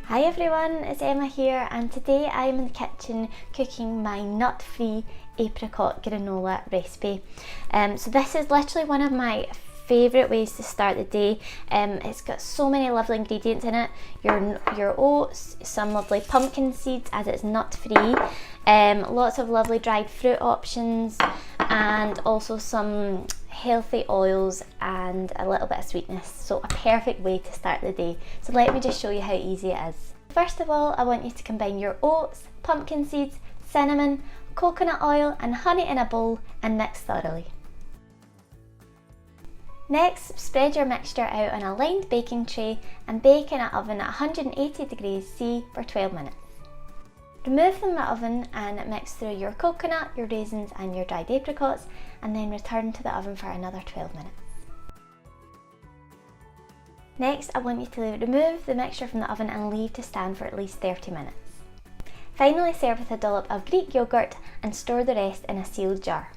Hi everyone, it's Emma here, and today I'm in the kitchen cooking my nut-free apricot granola recipe. So this is literally one of my favourite ways to start the day. It's got so many lovely ingredients in it. Your oats, some lovely pumpkin seeds as it's nut-free, lots of lovely dried fruit options, and also some healthy oils and a little bit of sweetness. So a perfect way to start the day. So let me just show you how easy it is. First of all, I want you to combine your oats, pumpkin seeds, cinnamon, coconut oil and honey in a bowl and mix thoroughly. Next, spread your mixture out on a lined baking tray and bake in an oven at 180 degrees C for 12 minutes. Remove from the oven and mix through your coconut, your raisins and your dried apricots, and then return to the oven for another 12 minutes. Next, I want you to remove the mixture from the oven and leave to stand for at least 30 minutes. Finally, serve with a dollop of Greek yoghurt and store the rest in a sealed jar.